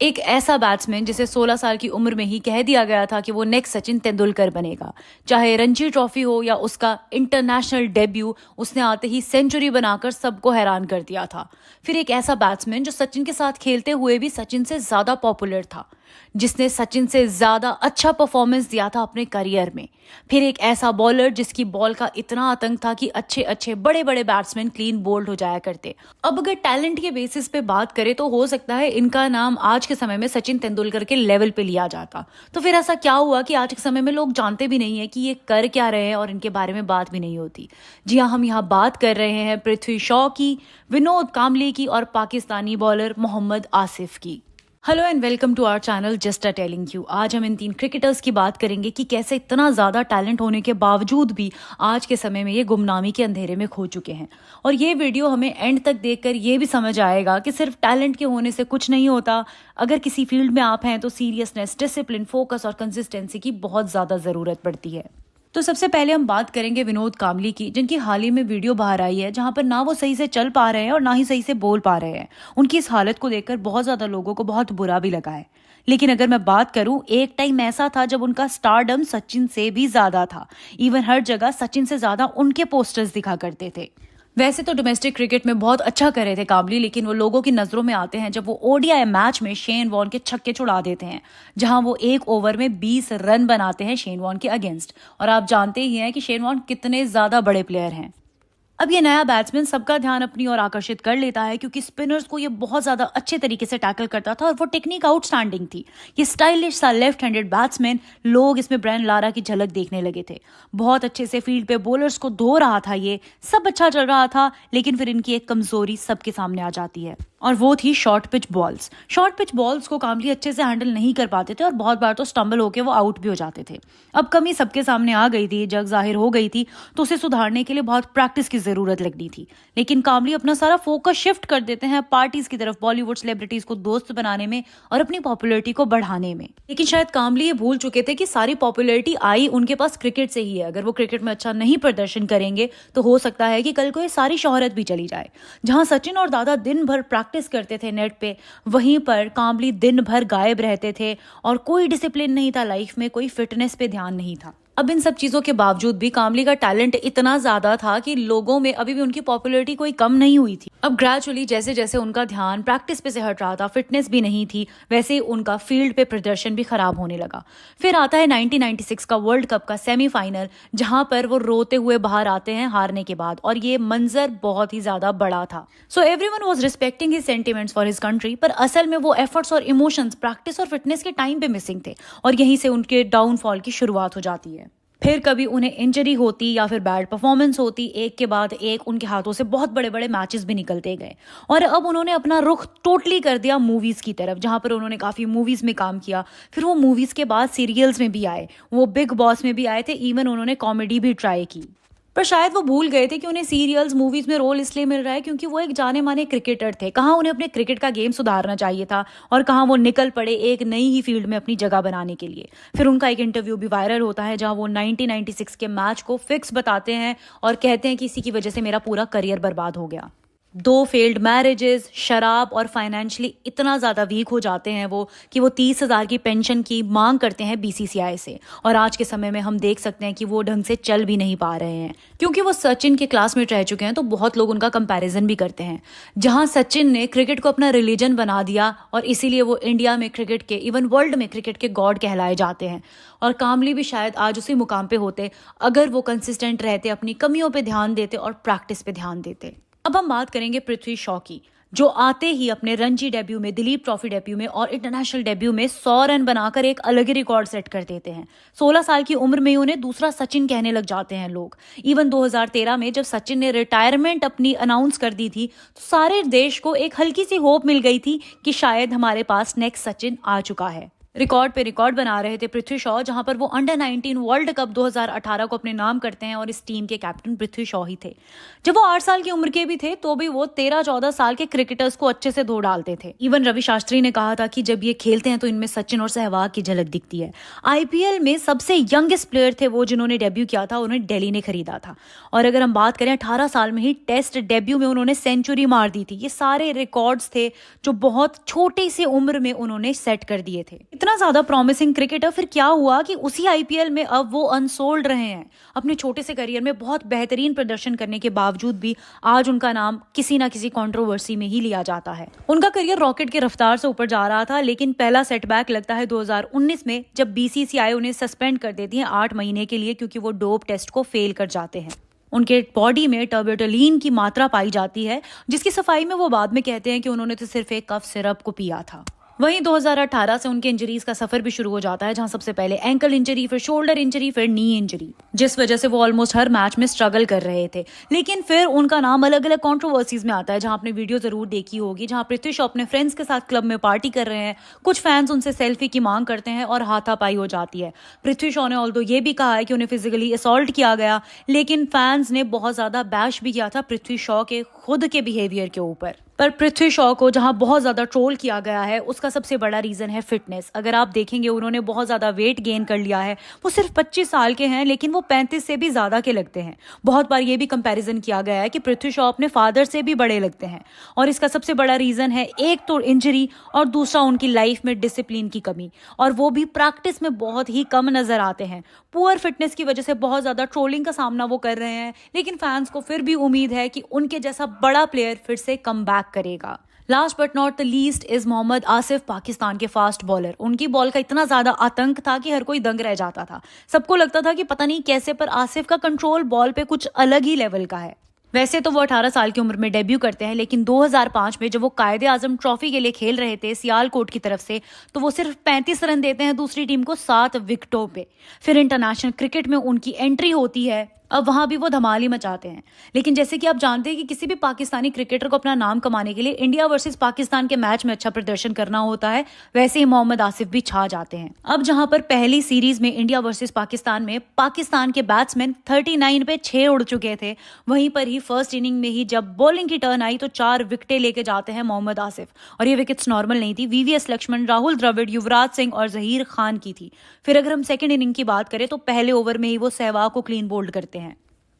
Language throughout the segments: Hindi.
एक ऐसा बैट्समैन जिसे 16 साल की उम्र में ही कह दिया गया था कि वो नेक्स्ट सचिन तेंदुलकर बनेगा। चाहे रणजी ट्रॉफी हो या उसका इंटरनेशनल डेब्यू, उसने आते ही सेंचुरी बनाकर सबको हैरान कर दिया था। फिर एक ऐसा बैट्समैन जो सचिन के साथ खेलते हुए भी सचिन से ज्यादा पॉपुलर था, जिसने सचिन से ज्यादा अच्छा परफॉर्मेंस दिया था अपने करियर में। फिर एक ऐसा बॉलर जिसकी बॉल का इतना आतंक था कि अच्छे अच्छे बड़े बड़े बैट्समैन क्लीन बोल्ड हो जाया करते। अब अगर टैलेंट के बेसिस पे बात करें तो हो सकता है इनका नाम आज के समय में सचिन तेंदुलकर के लेवल पे लिया जाता। तो फिर ऐसा क्या हुआ कि आज के समय में लोग जानते भी नहीं है कि ये कर क्या रहे हैं और इनके बारे में बात भी नहीं होती। जी हाँ, हम यहाँ बात कर रहे हैं पृथ्वी शॉ की, विनोद कांबली की और पाकिस्तानी बॉलर मोहम्मद आसिफ की। Hello and welcome to our channel just a telling you. आज हम इन तीन क्रिकेटर्स की बात करेंगे कि कैसे इतना ज़्यादा टैलेंट होने के बावजूद भी आज के समय में ये गुमनामी के अंधेरे में खो चुके हैं। और ये वीडियो हमें एंड तक देखकर ये भी समझ आएगा कि सिर्फ टैलेंट के होने से कुछ नहीं होता। अगर किसी फील्ड में आप हैं तो सीरियसनेस, डिसिप्लिन, फोकस और कंसिस्टेंसी की बहुत ज़्यादा ज़रूरत पड़ती है। तो सबसे पहले हम बात करेंगे विनोद कांबली की, जिनकी हाल ही में वीडियो बाहर आई है जहां पर ना वो सही से चल पा रहे हैं और ना ही सही से बोल पा रहे हैं। उनकी इस हालत को देखकर बहुत ज्यादा लोगों को बहुत बुरा भी लगा है। लेकिन अगर मैं बात करूं, एक टाइम ऐसा था जब उनका स्टारडम सचिन से भी ज्यादा था। इवन हर जगह सचिन से ज्यादा उनके पोस्टर्स दिखा करते थे। वैसे तो डोमेस्टिक क्रिकेट में बहुत अच्छा कर रहे थे कांबली, लेकिन वो लोगों की नजरों में आते हैं जब वो ओडीआई मैच में शेन वॉर्न के छक्के छुड़ा देते हैं, जहां वो एक ओवर में 20 रन बनाते हैं शेन वॉर्न के अगेंस्ट। और आप जानते ही हैं कि शेन वॉर्न कितने ज्यादा बड़े प्लेयर हैं। अब ये नया बैट्समैन सबका ध्यान अपनी ओर आकर्षित कर लेता है क्योंकि स्पिनर्स को ये बहुत ज्यादा अच्छे तरीके से टैकल करता था और वो टेक्निक आउटस्टैंडिंग थी। ये स्टाइलिश सा लेफ्ट हैंडेड बैट्समैन, लोग इसमें ब्रायन लारा की झलक देखने लगे थे। बहुत अच्छे से फील्ड पे बॉलर्स को धो रहा था, ये सब अच्छा चल रहा था। लेकिन फिर इनकी एक कमजोरी सबके सामने आ जाती है और वो थी short pitch balls. Short pitch balls को कांबली अच्छे से हैंडल नहीं कर पाते थे और बहुत बार तो स्टंबल होकर वो आउट भी हो जाते थे। अब कमी सबके सामने आ गई थी, जग जाहिर हो गई थी, तो उसे सुधारने के लिए बहुत प्रैक्टिस की जरूरत लगनी थी। लेकिन कांबली अपना सारा फोकस शिफ्ट कर देते हैं पार्टीज की तरफ, बॉलीवुड सेलिब्रिटीज को दोस्त बनाने में और अपनी पॉपुलैरिटी को बढ़ाने में। लेकिन शायद कांबली ये भूल चुके थे कि सारी पॉपुलैरिटी आई उनके पास क्रिकेट से ही है। अगर वो क्रिकेट में अच्छा नहीं प्रदर्शन करेंगे तो हो सकता है कि कल को ये सारी शोहरत भी चली जाए। जहां सचिन और दादा दिन भर प्रैक्टिस करते थे नेट पे, वहीं पर कांबली दिन भर गायब रहते थे और कोई डिसिप्लिन नहीं था लाइफ में, कोई फिटनेस पे ध्यान नहीं था। अब इन सब चीजों के बावजूद भी कांबली का टैलेंट इतना ज्यादा था कि लोगों में अभी भी उनकी पॉपुलैरिटी कोई कम नहीं हुई थी। अब ग्रेजुअली जैसे जैसे उनका ध्यान प्रैक्टिस पे से हट रहा था, फिटनेस भी नहीं थी, वैसे उनका फील्ड पे प्रदर्शन भी खराब होने लगा। फिर आता है 1996 का वर्ल्ड कप का सेमीफाइनल, जहां पर वो रोते हुए बाहर आते हैं हारने के बाद, और ये मंजर बहुत ही ज्यादा बड़ा था। So everyone was respecting his sentiments for his country, पर असल में वो एफर्ट्स और इमोशंस प्रैक्टिस और फिटनेस के टाइम पे मिसिंग थे और यहीं से उनके डाउनफॉल की शुरुआत हो जाती है। फिर कभी उन्हें इंजरी होती या फिर बैड परफॉर्मेंस होती, एक के बाद एक उनके हाथों से बहुत बड़े बड़े मैचेस भी निकलते गए। और अब उन्होंने अपना रुख टोटली कर दिया मूवीज की तरफ, जहां पर उन्होंने काफी मूवीज में काम किया। फिर वो मूवीज के बाद सीरियल्स में भी आए, वो बिग बॉस में भी आए थे, इवन उन्होंने कॉमेडी भी ट्राई की। पर शायद वो भूल गए थे कि उन्हें सीरियल्स, मूवीज में रोल इसलिए मिल रहा है क्योंकि वो एक जाने माने क्रिकेटर थे। कहाँ उन्हें अपने क्रिकेट का गेम सुधारना चाहिए था और कहाँ वो निकल पड़े एक नई ही फील्ड में अपनी जगह बनाने के लिए। फिर उनका एक इंटरव्यू भी वायरल होता है जहां वो 1996 के मैच को फिक्स बताते हैं और कहते हैं कि इसी की वजह से मेरा पूरा करियर बर्बाद हो गया। 2 फेल्ड मैरिजेस, शराब और फाइनेंशियली इतना ज़्यादा वीक हो जाते हैं वो कि वो 30,000 की पेंशन की मांग करते हैं बीसीसीआई से। और आज के समय में हम देख सकते हैं कि वो ढंग से चल भी नहीं पा रहे हैं क्योंकि वो सचिन के क्लासमेट रह चुके हैं। तो बहुत लोग उनका कंपैरिजन भी करते हैं, जहां सचिन ने क्रिकेट को अपना रिलीजन बना दिया और इसीलिए वो इंडिया में क्रिकेट के, इवन वर्ल्ड में क्रिकेट के गॉड कहलाए जाते हैं। और कांबली भी शायद आज उसी मुकाम पे होते अगर वो कंसिस्टेंट रहते, अपनी कमियों पे ध्यान देते और प्रैक्टिस पे ध्यान देते। अब हम बात करेंगे पृथ्वी शॉ की, जो आते ही अपने रणजी डेब्यू में, दिलीप ट्रॉफी डेब्यू में और इंटरनेशनल डेब्यू में 100 रन बनाकर एक अलग ही रिकॉर्ड सेट कर देते हैं। 16 साल की उम्र में उन्हें दूसरा सचिन कहने लग जाते हैं लोग। इवन 2013 में जब सचिन ने रिटायरमेंट अपनी अनाउंस कर दी थी तो सारे देश को एक हल्की सी होप मिल गई थी कि शायद हमारे पास नेक्स्ट सचिन आ चुका है। रिकॉर्ड पे रिकॉर्ड बना रहे थे पृथ्वी शॉ, जहां पर वो अंडर 19 वर्ल्ड कप 2018 को अपने नाम करते हैं और इस टीम के कैप्टन पृथ्वी शॉ ही थे। जब वो 8 साल की उम्र के भी थे तो भी वो 13-14 साल के क्रिकेटर्स को अच्छे से धो डालते थे। इवन रवि शास्त्री ने कहा था कि जब ये खेलते हैं तो इनमें सचिन और सहवाग की झलक दिखती है। आईपीएल में सबसे यंगेस्ट प्लेयर थे वो जिन्होंने डेब्यू किया था, उन्हें दिल्ली ने खरीदा था। और अगर हम बात करें 18 साल में ही टेस्ट डेब्यू में उन्होंने सेंचुरी मार दी थी। ये सारे रिकॉर्ड्स थे जो बहुत छोटी सी उम्र में उन्होंने सेट कर दिए थे। इतना ज्यादा प्रॉमिसिंग क्रिकेटर, फिर क्या हुआ कि उसी आईपीएल में अब वो अनसोल्ड रहे हैं। अपने छोटे से करियर में बहुत बेहतरीन प्रदर्शन करने के बावजूद भी आज उनका नाम किसी ना किसी कंट्रोवर्सी में ही लिया जाता है। उनका करियर रॉकेट की रफ्तार से ऊपर जा रहा था, लेकिन पहला सेटबैक लगता है 2019 में, जब बीसीसीआई उन्हें सस्पेंड कर देती है 8 महीने के लिए, क्योंकि वो डोप टेस्ट को फेल कर जाते हैं। उनके बॉडी में टर्बिटोलिन की मात्रा पाई जाती है, जिसकी सफाई में वो बाद में कहते हैं कि उन्होंने तो सिर्फ एक कफ सिरप को पिया था। वहीं 2018 से उनके इंजरीज का सफर भी शुरू हो जाता है, जहां सबसे पहले एंकल इंजरी, फिर शोल्डर इंजरी, फिर नी इंजरी, जिस वजह से वो ऑलमोस्ट हर मैच में स्ट्रगल कर रहे थे। लेकिन फिर उनका नाम अलग अलग कंट्रोवर्सीज में आता है, जहां आपने वीडियो जरूर देखी होगी, जहां पृथ्वी शॉ अपने फ्रेंड्स के साथ क्लब में पार्टी कर रहे हैं, कुछ फैंस उनसे सेल्फी की मांग करते हैं और हाथापाई हो जाती है। पृथ्वी शॉ ने ऑल्दो ये भी कहा है कि उन्हें फिजिकली असॉल्ट किया गया, लेकिन फैंस ने बहुत ज्यादा बैश भी किया था पृथ्वी शॉ के खुद के बिहेवियर के ऊपर। पर पृथ्वी शॉ को जहां बहुत ज्यादा ट्रोल किया गया है, उसका सबसे बड़ा रीजन है फिटनेस। अगर आप देखेंगे उन्होंने बहुत ज्यादा वेट गेन कर लिया है। वो सिर्फ 25 साल के हैं, लेकिन वो 35 से भी ज्यादा के लगते हैं। बहुत बार ये भी कंपैरिजन किया गया है कि पृथ्वी शॉ अपने फादर से भी बड़े लगते हैं, और इसका सबसे बड़ा रीजन है एक तो इंजरी और दूसरा उनकी लाइफ में डिसिप्लिन की कमी, और वो भी प्रैक्टिस में बहुत ही कम नजर आते हैं। पुअर फिटनेस की वजह से बहुत ज्यादा ट्रोलिंग का सामना वो कर रहे हैं, लेकिन फैंस को फिर भी उम्मीद है कि उनके जैसा बड़ा प्लेयर फिर से कम बैक करेगा। Last but not the least is Mohammad Asif, Pakistan के फास्ट बॉलर। उनकी बॉल का इतना ज्यादा आतंक था कि हर कोई दंग रह जाता था। सबको लगता था कि पता नहीं कैसे, पर आसिफ का कंट्रोल बॉल पे कुछ अलग ही लेवल का है। वैसे तो वो 18 साल की उम्र में डेब्यू करते हैं, लेकिन 2005 में जब वो कायदे आजम ट्रॉफी के लिए खेल रहे थे सियालकोट की तरफ से, तो वो सिर्फ 35 रन देते हैं दूसरी टीम को 7 विकेटों पे। फिर इंटरनेशनल क्रिकेट में उनकी एंट्री होती है, अब वहां भी वो धमाल ही मचाते हैं। लेकिन जैसे कि आप जानते हैं कि किसी भी पाकिस्तानी क्रिकेटर को अपना नाम कमाने के लिए इंडिया वर्सेस पाकिस्तान के मैच में अच्छा प्रदर्शन करना होता है, वैसे ही मोहम्मद आसिफ भी छा जाते हैं। अब जहां पर पहली सीरीज में इंडिया वर्सेस पाकिस्तान में पाकिस्तान के बैट्समैन 39 पे 6 उड़ चुके थे, वहीं पर ही फर्स्ट इनिंग में ही जब बॉलिंग की टर्न आई तो 4 विकेटें लेके जाते हैं मोहम्मद आसिफ। और ये विकेट्स नॉर्मल नहीं थी, वीवीएस लक्ष्मण, राहुल द्रविड़, युवराज सिंह और जहीर खान की थी। फिर अगर हम सेकेंड इनिंग की बात करें तो पहले ओवर में ही वो सहवाग को क्लीन बोल्ड करते हैं।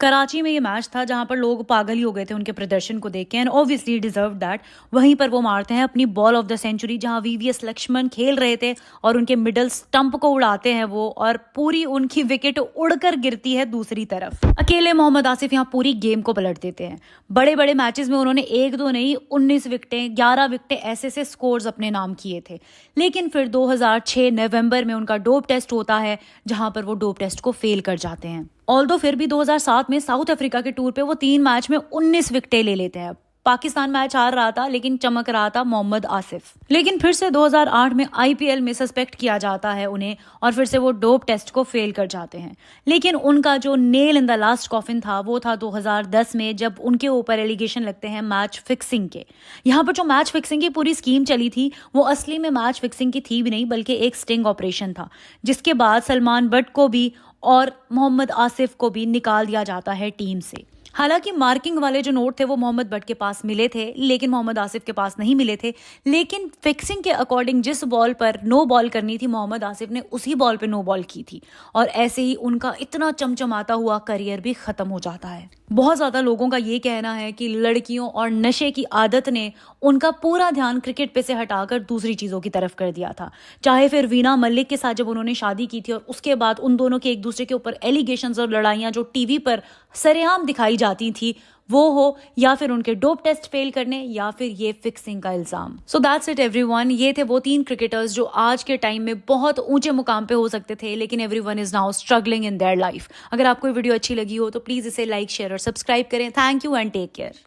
कराची में ये मैच था जहां पर लोग पागल ही हो गए थे उनके प्रदर्शन को देख के, एंड ऑब्वियसली डिजर्व दैट। वहीं पर वो मारते हैं अपनी बॉल ऑफ द सेंचुरी, जहां वीवीएस लक्ष्मण खेल रहे थे और उनके मिडल स्टंप को उड़ाते हैं वो, और पूरी उनकी विकेट उड़कर गिरती है दूसरी तरफ। अकेले मोहम्मद आसिफ यहाँ पूरी गेम को पलट देते हैं। बड़े बड़े मैचेस में उन्होंने 1-2 नहीं 19 विकेटें, 11 विकेटें ऐसे स्कोर्स अपने नाम किए थे। लेकिन फिर 2006 नवंबर में उनका डोप टेस्ट होता है, जहां पर वो डोप टेस्ट को फेल कर जाते हैं। ऑल्दो फिर भी 2007 में साउथ अफ्रीका के टूर पे वो 3 मैच में 19 विकेटें ले लेते हैं। पाकिस्तान मैच हार रहा था, लेकिन चमक रहा था मोहम्मद आसिफ। लेकिन फिर से 2008 में आईपीएल में सस्पेक्ट किया जाता है उन्हें, और फिर से वो डोप टेस्ट को फेल कर जाते हैं। लेकिन उनका जो nail in the last coffin था वो था 2010 में, जब उनके ऊपर एलिगेशन लगते हैं मैच फिक्सिंग के। यहाँ पर जो मैच फिक्सिंग की पूरी स्कीम चली थी वो असली में मैच फिक्सिंग की थी भी नहीं, बल्कि एक स्टिंग ऑपरेशन था, जिसके बाद सलमान बट को भी और मोहम्मद आसिफ को भी निकाल दिया जाता है टीम से। हालांकि मार्किंग वाले जो नोट थे वो मोहम्मद बट के पास मिले थे, लेकिन मोहम्मद आसिफ के पास नहीं मिले थे। लेकिन फिक्सिंग के अकॉर्डिंग जिस बॉल पर नो बॉल करनी थी, मोहम्मद आसिफ ने उसी बॉल पे नो बॉल की थी, और ऐसे ही उनका इतना चमचमाता हुआ करियर भी खत्म हो जाता है। बहुत ज्यादा लोगों का ये कहना है कि लड़कियों और नशे की आदत ने उनका पूरा ध्यान क्रिकेट पे से हटाकर दूसरी चीजों की तरफ कर दिया था। चाहे फिर वीना मलिक के साथ जब उन्होंने शादी की थी और उसके बाद उन दोनों के एक दूसरे के ऊपर एलिगेशंस और लड़ाइयां जो टीवी पर सरेआम दिखाई जाती थी वो हो, या फिर उनके डोप टेस्ट फेल करने, या फिर ये फिक्सिंग का इल्जाम। So that's it everyone. ये थे वो 3 क्रिकेटर्स जो आज के टाइम में बहुत ऊंचे मुकाम पे हो सकते थे, लेकिन everyone is now struggling in their life. अगर आपको ये वीडियो अच्छी लगी हो तो प्लीज इसे लाइक, शेयर और सब्सक्राइब करें। Thank you and take care.